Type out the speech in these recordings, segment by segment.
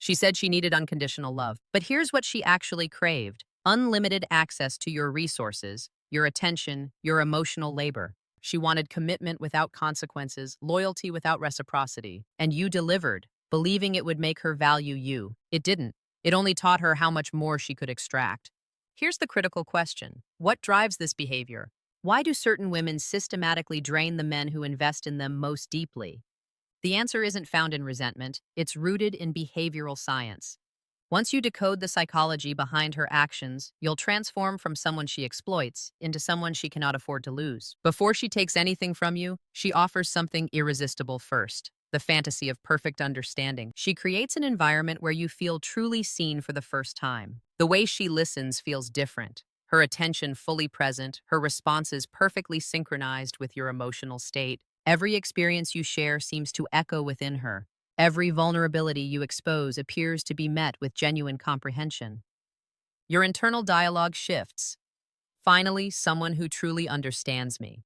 She said she needed unconditional love. But here's what she actually craved: unlimited access to your resources, your attention, your emotional labor. She wanted commitment without consequences, loyalty without reciprocity. And you delivered, believing it would make her value you. It didn't. It only taught her how much more she could extract. Here's the critical question: what drives this behavior? Why do certain women systematically drain the men who invest in them most deeply? The answer isn't found in resentment, it's rooted in behavioral science. Once you decode the psychology behind her actions, you'll transform from someone she exploits into someone she cannot afford to lose. Before she takes anything from you, she offers something irresistible first: the fantasy of perfect understanding. She creates an environment where you feel truly seen for the first time. The way she listens feels different. Her attention fully present, her responses perfectly synchronized with your emotional state. Every experience you share seems to echo within her. Every vulnerability you expose appears to be met with genuine comprehension. Your internal dialogue shifts. Finally, someone who truly understands me.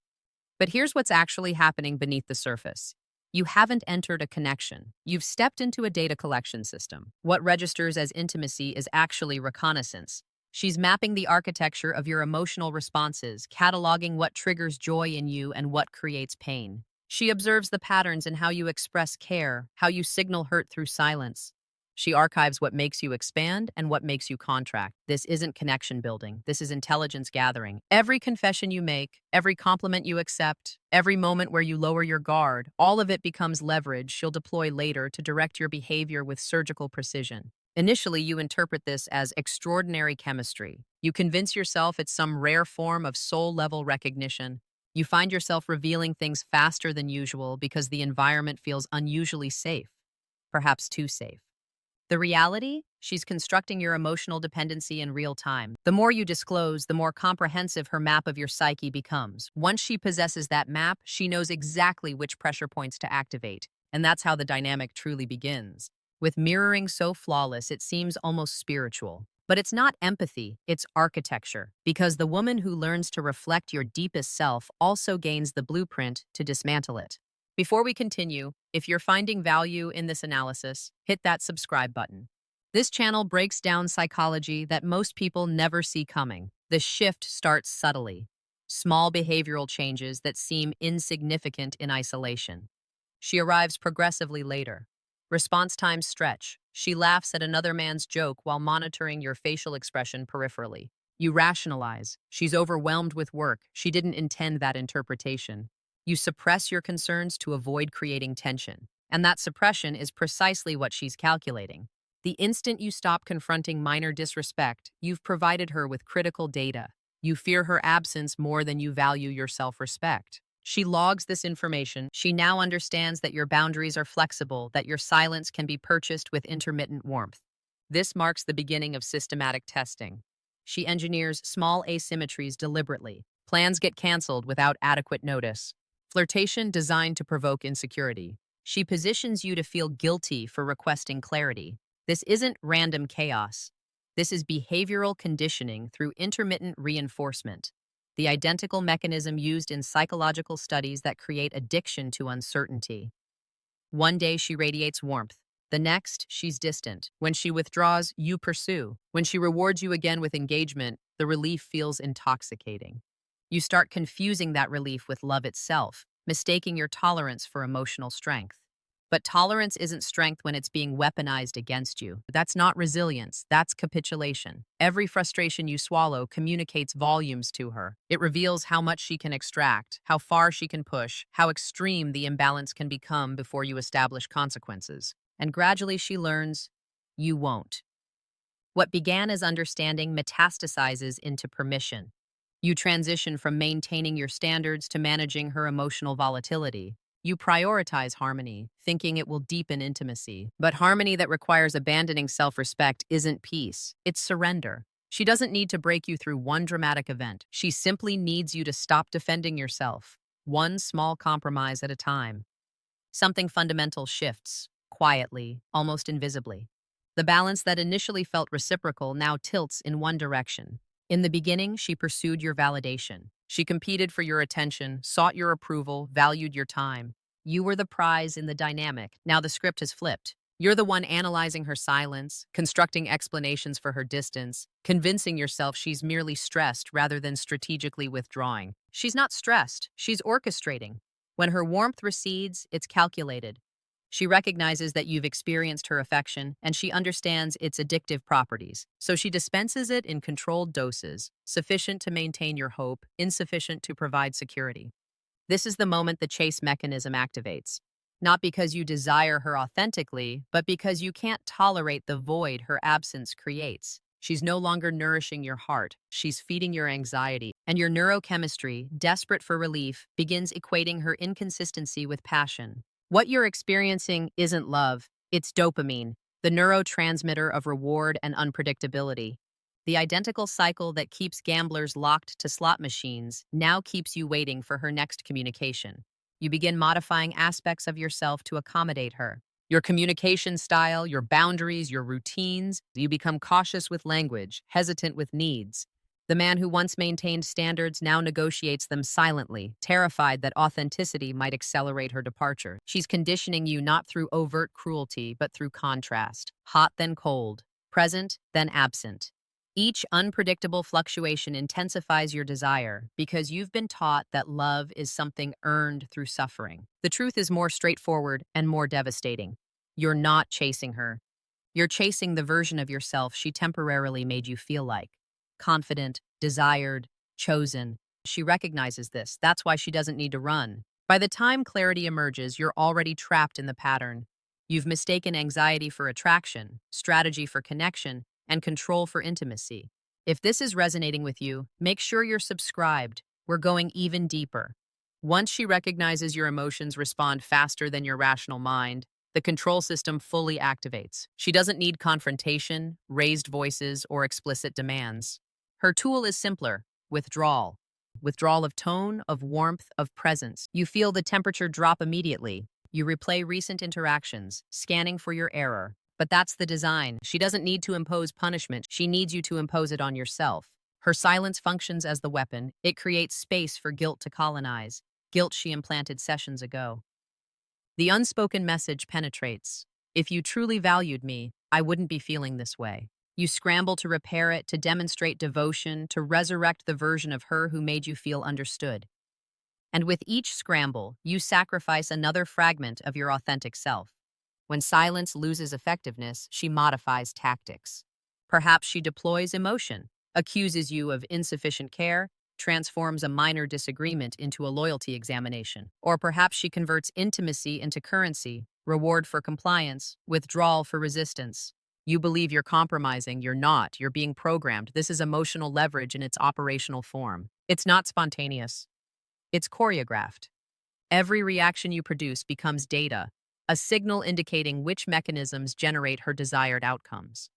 But here's what's actually happening beneath the surface. You haven't entered a connection. You've stepped into a data collection system. What registers as intimacy is actually reconnaissance. She's mapping the architecture of your emotional responses, cataloging what triggers joy in you and what creates pain. She observes the patterns in how you express care, how you signal hurt through silence. She archives what makes you expand and what makes you contract. This isn't connection building. This is intelligence gathering. Every confession you make, every compliment you accept, every moment where you lower your guard, all of it becomes leverage she'll deploy later to direct your behavior with surgical precision. Initially, you interpret this as extraordinary chemistry. You convince yourself it's some rare form of soul-level recognition. You find yourself revealing things faster than usual because the environment feels unusually safe, perhaps too safe. The reality? She's constructing your emotional dependency in real time. The more you disclose, the more comprehensive her map of your psyche becomes. Once she possesses that map, she knows exactly which pressure points to activate. And that's how the dynamic truly begins. With mirroring so flawless, it seems almost spiritual. But it's not empathy, it's architecture. Because the woman who learns to reflect your deepest self also gains the blueprint to dismantle it. Before we continue, if you're finding value in this analysis, hit that subscribe button. This channel breaks down psychology that most people never see coming. The shift starts subtly. Small behavioral changes that seem insignificant in isolation. She arrives progressively later. Response times stretch. She laughs at another man's joke while monitoring your facial expression peripherally. You rationalize. She's overwhelmed with work. She didn't intend that interpretation. You suppress your concerns to avoid creating tension. And that suppression is precisely what she's calculating. The instant you stop confronting minor disrespect, you've provided her with critical data. You fear her absence more than you value your self-respect. She logs this information. She now understands that your boundaries are flexible, that your silence can be purchased with intermittent warmth. This marks the beginning of systematic testing. She engineers small asymmetries deliberately. Plans get canceled without adequate notice. Flirtation designed to provoke insecurity. She positions you to feel guilty for requesting clarity. This isn't random chaos. This is behavioral conditioning through intermittent reinforcement, the identical mechanism used in psychological studies that create addiction to uncertainty. One day she radiates warmth. The next, she's distant. When she withdraws, you pursue. When she rewards you again with engagement, the relief feels intoxicating. You start confusing that relief with love itself, mistaking your tolerance for emotional strength. But tolerance isn't strength when it's being weaponized against you. That's not resilience, that's capitulation. Every frustration you swallow communicates volumes to her. It reveals how much she can extract, how far she can push, how extreme the imbalance can become before you establish consequences. And gradually she learns, you won't. What began as understanding metastasizes into permission. You transition from maintaining your standards to managing her emotional volatility. You prioritize harmony, thinking it will deepen intimacy. But harmony that requires abandoning self-respect isn't peace, it's surrender. She doesn't need to break you through one dramatic event. She simply needs you to stop defending yourself, one small compromise at a time. Something fundamental shifts, quietly, almost invisibly. The balance that initially felt reciprocal now tilts in one direction. In the beginning, she pursued your validation. She competed for your attention, sought your approval, valued your time. You were the prize in the dynamic. Now the script has flipped. You're the one analyzing her silence, constructing explanations for her distance, convincing yourself she's merely stressed rather than strategically withdrawing. She's not stressed, she's orchestrating. When her warmth recedes, it's calculated. She recognizes that you've experienced her affection and she understands its addictive properties, so she dispenses it in controlled doses, sufficient to maintain your hope, insufficient to provide security. This is the moment the chase mechanism activates. Not because you desire her authentically, but because you can't tolerate the void her absence creates. She's no longer nourishing your heart, she's feeding your anxiety, and your neurochemistry, desperate for relief, begins equating her inconsistency with passion. What you're experiencing isn't love, it's dopamine, the neurotransmitter of reward and unpredictability. The identical cycle that keeps gamblers locked to slot machines now keeps you waiting for her next communication. You begin modifying aspects of yourself to accommodate her. Your communication style, your boundaries, your routines. You become cautious with language, hesitant with needs. The man who once maintained standards now negotiates them silently, terrified that authenticity might accelerate her departure. She's conditioning you not through overt cruelty, but through contrast. Hot then cold, present then absent. Each unpredictable fluctuation intensifies your desire because you've been taught that love is something earned through suffering. The truth is more straightforward and more devastating. You're not chasing her. You're chasing the version of yourself she temporarily made you feel like. Confident, desired, chosen. She recognizes this. That's why she doesn't need to run. By the time clarity emerges, you're already trapped in the pattern. You've mistaken anxiety for attraction, strategy for connection, and control for intimacy. If this is resonating with you, make sure you're subscribed. We're going even deeper. Once she recognizes your emotions respond faster than your rational mind, the control system fully activates. She doesn't need confrontation, raised voices, or explicit demands. Her tool is simpler: withdrawal. Withdrawal of tone, of warmth, of presence. You feel the temperature drop immediately. You replay recent interactions, scanning for your error. But that's the design. She doesn't need to impose punishment. She needs you to impose it on yourself. Her silence functions as the weapon. It creates space for guilt to colonize, guilt she implanted sessions ago. The unspoken message penetrates. If you truly valued me, I wouldn't be feeling this way. You scramble to repair it, to demonstrate devotion, to resurrect the version of her who made you feel understood. And with each scramble, you sacrifice another fragment of your authentic self. When silence loses effectiveness, she modifies tactics. Perhaps she deploys emotion, accuses you of insufficient care, transforms a minor disagreement into a loyalty examination. Or perhaps she converts intimacy into currency, reward for compliance, withdrawal for resistance. You believe you're compromising, you're not, you're being programmed. This is emotional leverage in its operational form. It's not spontaneous. It's choreographed. Every reaction you produce becomes data, a signal indicating which mechanisms generate her desired outcomes.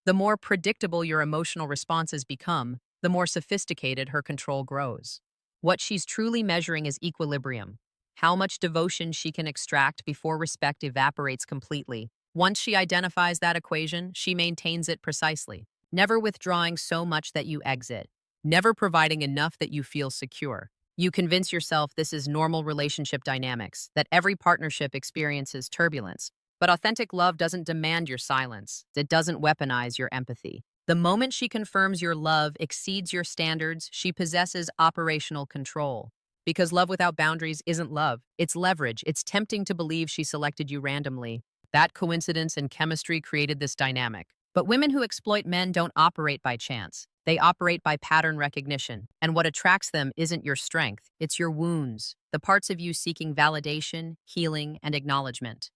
The more predictable your emotional responses become, the more sophisticated her control grows. What she's truly measuring is equilibrium, how much devotion she can extract before respect evaporates completely. Once she identifies that equation, she maintains it precisely, never withdrawing so much that you exit, never providing enough that you feel secure. You convince yourself this is normal relationship dynamics, that every partnership experiences turbulence. But authentic love doesn't demand your silence. It doesn't weaponize your empathy. The moment she confirms your love exceeds your standards, she possesses operational control. Because love without boundaries isn't love. It's leverage. It's tempting to believe she selected you randomly. That coincidence and chemistry created this dynamic. But women who exploit men don't operate by chance. They operate by pattern recognition. And what attracts them isn't your strength, it's your wounds, the parts of you seeking validation, healing, and acknowledgement.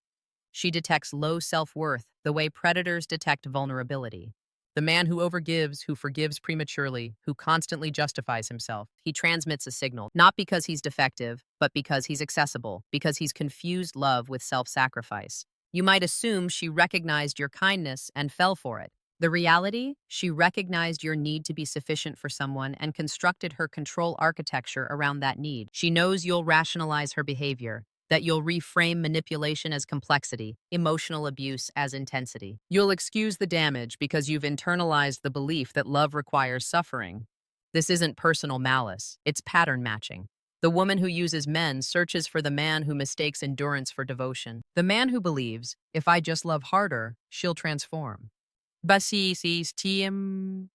She detects low self-worth the way predators detect vulnerability. The man who overgives, who forgives prematurely, who constantly justifies himself, he transmits a signal, not because he's defective, but because he's accessible, because he's confused love with self-sacrifice. You might assume she recognized your kindness and fell for it. The reality, she recognized your need to be sufficient for someone and constructed her control architecture around that need. She knows you'll rationalize her behavior, that you'll reframe manipulation as complexity, emotional abuse as intensity. You'll excuse the damage because you've internalized the belief that love requires suffering. This isn't personal malice, it's pattern matching. The woman who uses men searches for the man who mistakes endurance for devotion. The man who believes, if I just love harder, she'll transform. Basisistm.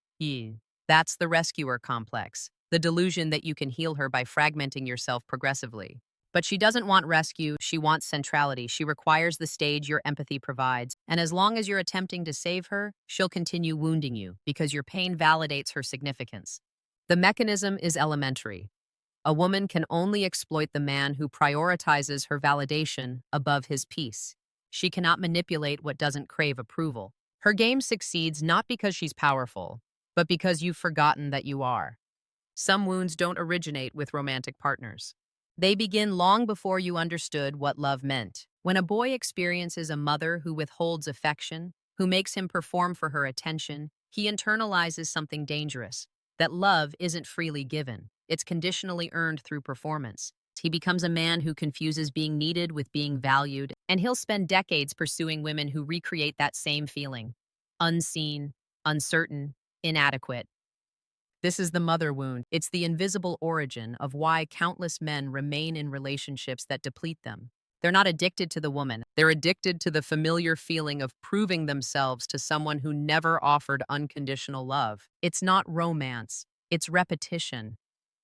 That's the rescuer complex, the delusion that you can heal her by fragmenting yourself progressively. But she doesn't want rescue, she wants centrality. She requires the stage your empathy provides, and as long as you're attempting to save her, she'll continue wounding you because your pain validates her significance. The mechanism is elementary. A woman can only exploit the man who prioritizes her validation above his peace. She cannot manipulate what doesn't crave approval. Her game succeeds not because she's powerful, but because you've forgotten that you are. Some wounds don't originate with romantic partners. They begin long before you understood what love meant. When a boy experiences a mother who withholds affection, who makes him perform for her attention, he internalizes something dangerous, that love isn't freely given. It's conditionally earned through performance. He becomes a man who confuses being needed with being valued, and he'll spend decades pursuing women who recreate that same feeling. Unseen, uncertain, inadequate. This is the mother wound. It's the invisible origin of why countless men remain in relationships that deplete them. They're not addicted to the woman. They're addicted to the familiar feeling of proving themselves to someone who never offered unconditional love. It's not romance. It's repetition.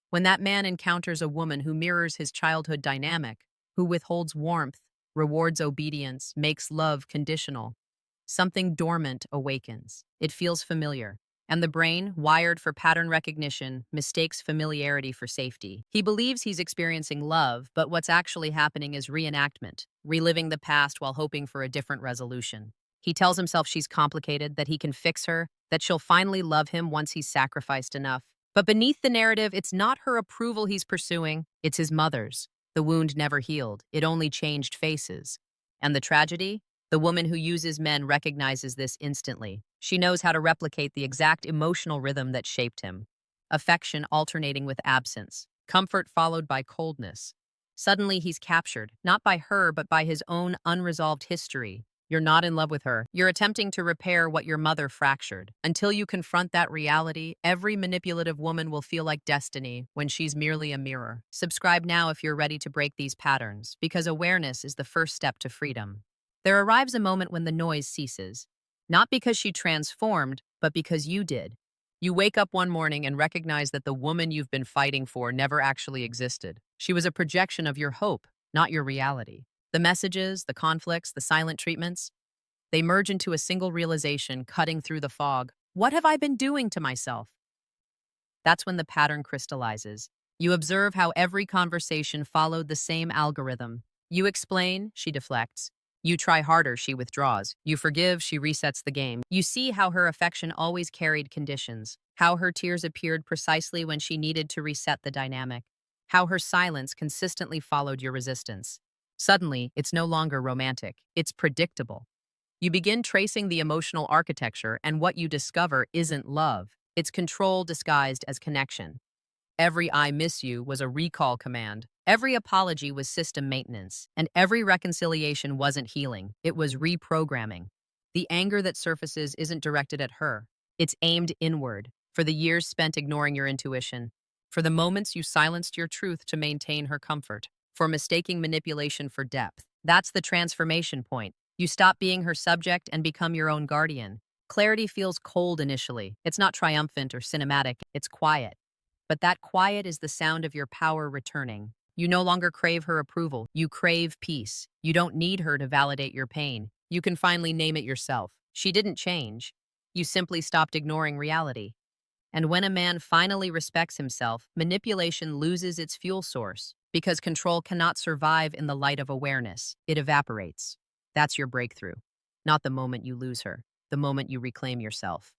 When that man encounters a woman who mirrors his childhood dynamic, who withholds warmth, rewards obedience, makes love conditional, something dormant awakens. It feels familiar. And the brain, wired for pattern recognition, mistakes familiarity for safety. He believes he's experiencing love, but what's actually happening is reenactment, reliving the past while hoping for a different resolution. He tells himself she's complicated, that he can fix her, that she'll finally love him once he's sacrificed enough. But beneath the narrative, it's not her approval he's pursuing, it's his mother's. The wound never healed, it only changed faces. And the tragedy? The woman who uses men recognizes this instantly. She knows how to replicate the exact emotional rhythm that shaped him. Affection alternating with absence. Comfort followed by coldness. Suddenly he's captured, not by her, but by his own unresolved history. You're not in love with her. You're attempting to repair what your mother fractured. Until you confront that reality, every manipulative woman will feel like destiny when she's merely a mirror. Subscribe now if you're ready to break these patterns, because awareness is the first step to freedom. There arrives a moment when the noise ceases. Not because she transformed, but because you did. You wake up one morning and recognize that the woman you've been fighting for never actually existed. She was a projection of your hope, not your reality. The messages, the conflicts, the silent treatments, they merge into a single realization, cutting through the fog. What have I been doing to myself? That's when the pattern crystallizes. You observe how every conversation followed the same algorithm. You explain, she deflects. You try harder, she withdraws. You forgive, she resets the game. You see how her affection always carried conditions, how her tears appeared precisely when she needed to reset the dynamic, how her silence consistently followed your resistance. Suddenly, it's no longer romantic, it's predictable. You begin tracing the emotional architecture, and what you discover isn't love. It's control disguised as connection. Every I miss you was a recall command. Every apology was system maintenance, and every reconciliation wasn't healing. It was reprogramming. The anger that surfaces isn't directed at her. It's aimed inward, for the years spent ignoring your intuition, for the moments you silenced your truth to maintain her comfort, for mistaking manipulation for depth. That's the transformation point. You stop being her subject and become your own guardian. Clarity feels cold initially. It's not triumphant or cinematic, it's quiet. But that quiet is the sound of your power returning. You no longer crave her approval. You crave peace. You don't need her to validate your pain. You can finally name it yourself. She didn't change. You simply stopped ignoring reality. And when a man finally respects himself, manipulation loses its fuel source, because control cannot survive in the light of awareness. It evaporates. That's your breakthrough. Not the moment you lose her, the moment you reclaim yourself.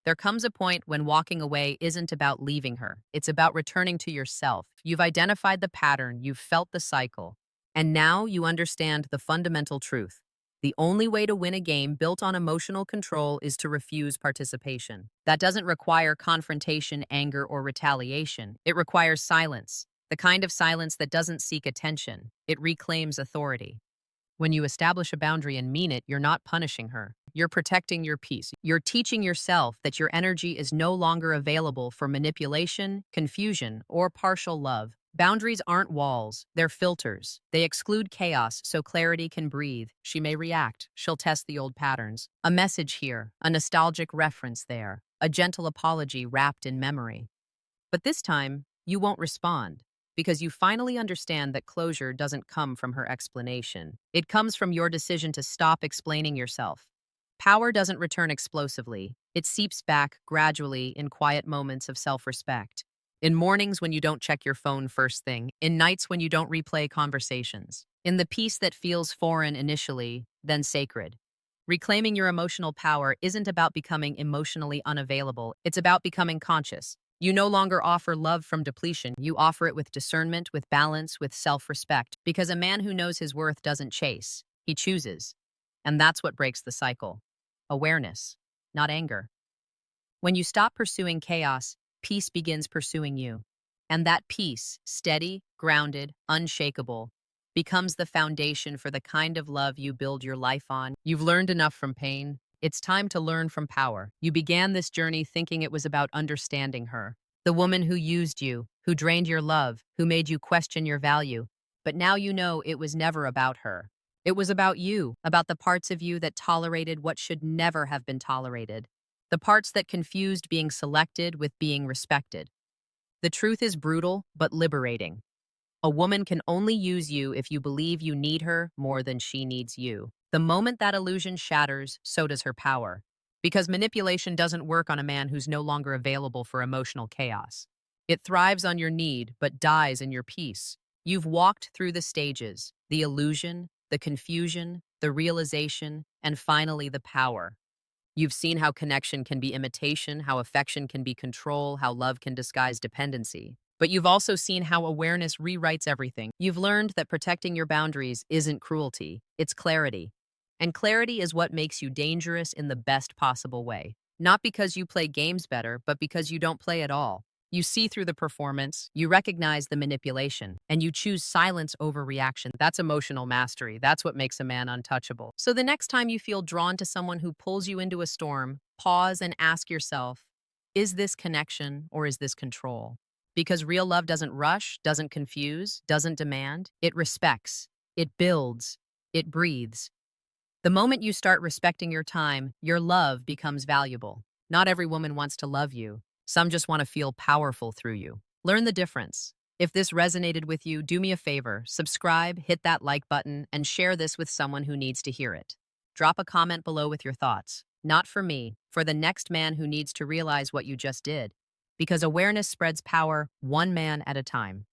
There comes a point when walking away isn't about leaving her. It's about returning to yourself. You've identified the pattern, you've felt the cycle, and now you understand the fundamental truth. The only way to win a game built on emotional control is to refuse participation. That doesn't require confrontation, anger, or retaliation. It requires silence, the kind of silence that doesn't seek attention. It reclaims authority. When you establish a boundary and mean it, you're not punishing her. You're protecting your peace. You're teaching yourself that your energy is no longer available for manipulation, confusion, or partial love. Boundaries aren't walls, they're filters. They exclude chaos so clarity can breathe. She may react, she'll test the old patterns. A message here, a nostalgic reference there, a gentle apology wrapped in memory. But this time, you won't respond because you finally understand that closure doesn't come from her explanation. It comes from your decision to stop explaining yourself. Power doesn't return explosively, it seeps back gradually in quiet moments of self respect. In mornings when you don't check your phone first thing, in nights when you don't replay conversations, in the peace that feels foreign initially, then sacred. Reclaiming your emotional power isn't about becoming emotionally unavailable, it's about becoming conscious. You no longer offer love from depletion, you offer it with discernment, with balance, with self respect, because a man who knows his worth doesn't chase, he chooses. And that's what breaks the cycle. Awareness, not anger. When you stop pursuing chaos, peace begins pursuing you. And that peace, steady, grounded, unshakable, becomes the foundation for the kind of love you build your life on. You've learned enough from pain. It's time to learn from power. You began this journey thinking it was about understanding her, the woman who used you, who drained your love, who made you question your value. But now you know it was never about her. It was about you, about the parts of you that tolerated what should never have been tolerated, the parts that confused being selected with being respected. The truth is brutal, but liberating. A woman can only use you if you believe you need her more than she needs you. The moment that illusion shatters, so does her power. Because manipulation doesn't work on a man who's no longer available for emotional chaos. It thrives on your need, but dies in your peace. You've walked through the stages, the illusion, the confusion, the realization, and finally the power. You've seen how connection can be imitation, how affection can be control, how love can disguise dependency. But you've also seen how awareness rewrites everything. You've learned that protecting your boundaries isn't cruelty, it's clarity. And clarity is what makes you dangerous in the best possible way. Not because you play games better, but because you don't play at all. You see through the performance, you recognize the manipulation, and you choose silence over reaction. That's emotional mastery. That's what makes a man untouchable. So the next time you feel drawn to someone who pulls you into a storm, pause and ask yourself, is this connection or is this control? Because real love doesn't rush, doesn't confuse, doesn't demand. It respects, it builds, it breathes. The moment you start respecting your time, your love becomes valuable. Not every woman wants to love you. Some just want to feel powerful through you. Learn the difference. If this resonated with you, do me a favor, subscribe, hit that like button, and share this with someone who needs to hear it. Drop a comment below with your thoughts. Not for me, for the next man who needs to realize what you just did. Because awareness spreads power one man at a time.